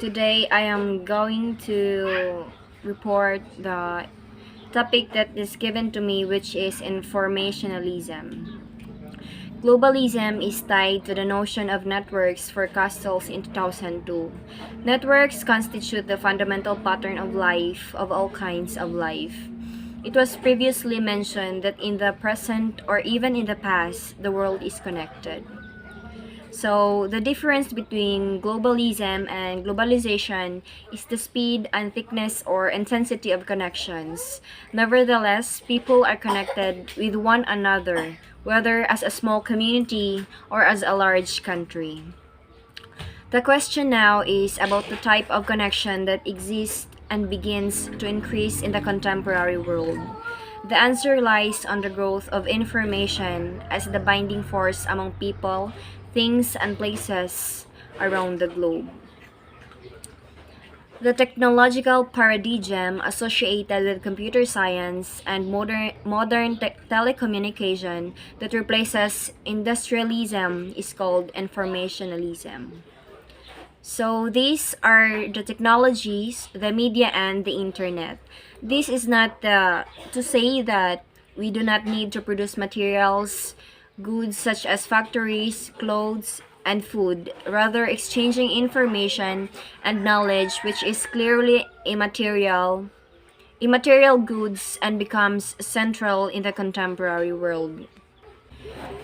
Today I am going to report the topic that is given to me, which is informationalism. Globalism is tied to the notion of networks for castles in 2002. Networks constitute the fundamental pattern of life, of all kinds of life. It was previously mentioned that in the present or even in the past, the world is connected. So, the difference between globalism and globalization is the speed and thickness or intensity of connections. Nevertheless, people are connected with one another, whether as a small community or as a large country. The question now is about the type of connection that exists and begins to increase in the contemporary world. The answer lies on the growth of information as the binding force among people, things, and places around the globe. The technological paradigm associated with computer science and modern telecommunication that replaces industrialism is called informationalism. So these are the technologies, the media, and the internet. This is not to say that we do not need to produce materials, goods such as factories, clothes, and food, rather exchanging information and knowledge, which is clearly immaterial goods and becomes central in the contemporary world.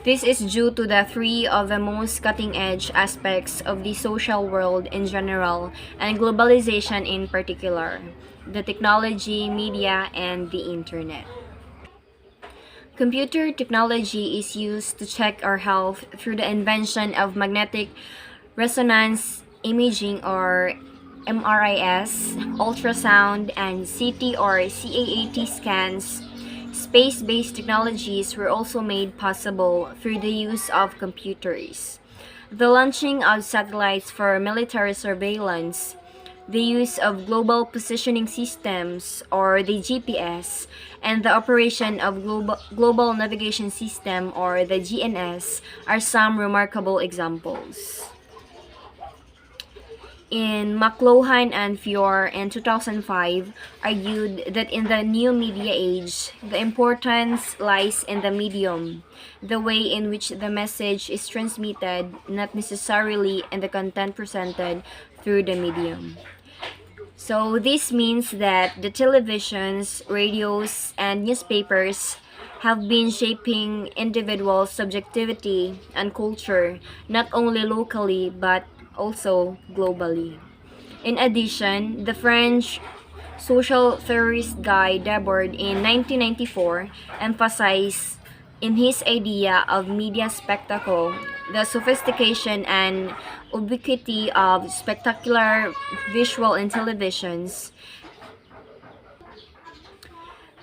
This is due to the three of the most cutting-edge aspects of the social world in general and globalization in particular: the technology, media, and the internet. Computer technology is used to check our health through the invention of magnetic resonance imaging or MRIS, ultrasound, and CT or CAAT scans. Space-based technologies were also made possible through the use of computers. The launching of satellites for military surveillance, the use of global positioning systems or the GPS, and the operation of global navigation system or the GNS are some remarkable examples. In McLuhan and Fior in 2005 argued that in the new media age, the importance lies in the medium, the way in which the message is transmitted, not necessarily in the content presented through the medium. So this means that the televisions, radios, and newspapers have been shaping individual subjectivity and culture, not only locally but also globally. In addition, the French social theorist Guy Debord in 1994 emphasized in his idea of media spectacle the sophistication and ubiquity of spectacular visual in televisions.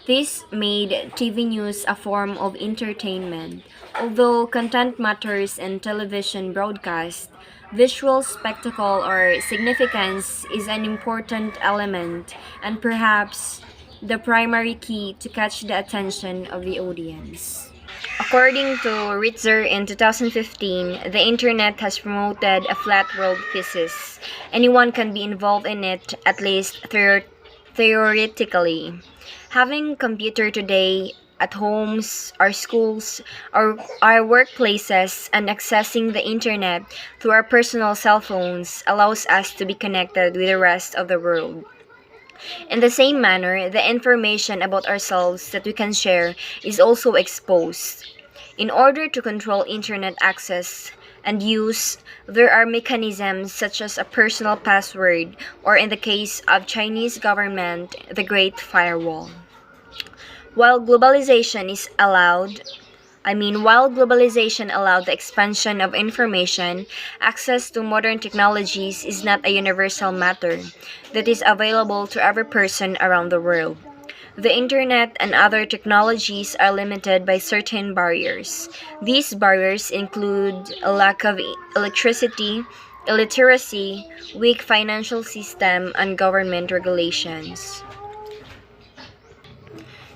This made TV news a form of entertainment. Although content matters in television broadcast, visual spectacle or significance is an important element and perhaps the primary key to catch the attention of the audience. According to Ritzer in 2015, the internet has promoted a flat world thesis. Anyone can be involved in it, at least theoretically. Having computer today at homes, our schools, our workplaces, and accessing the internet through our personal cell phones allows us to be connected with the rest of the world. In the same manner, the information about ourselves that we can share is also exposed. In order to control internet access and use, there are mechanisms such as a personal password or in the case of Chinese government, the Great Firewall. While globalization is allowed, while globalization allowed the expansion of information, access to modern technologies is not a universal matter that is available to every person around the world. The internet and other technologies are limited by certain barriers. These barriers include a lack of electricity, illiteracy, weak financial system, and government regulations.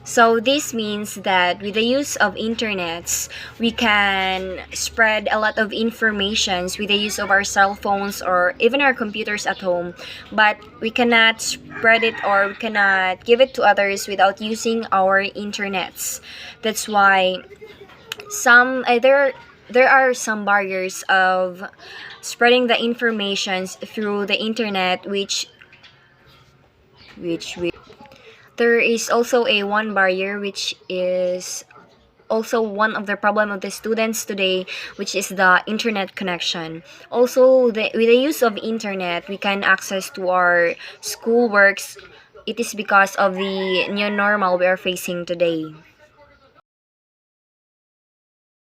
So this means that with the use of internets, we can spread a lot of informations with the use of our cell phones or even our computers at home, but we cannot spread it or we cannot give it to others without using our internets. That's why there are some barriers of spreading the informations through the internet, which there is also a one barrier, which is also one of the problem of the students today, which is the internet connection. Also, with the use of internet, we can access to our school works. It is because of the new normal we are facing today.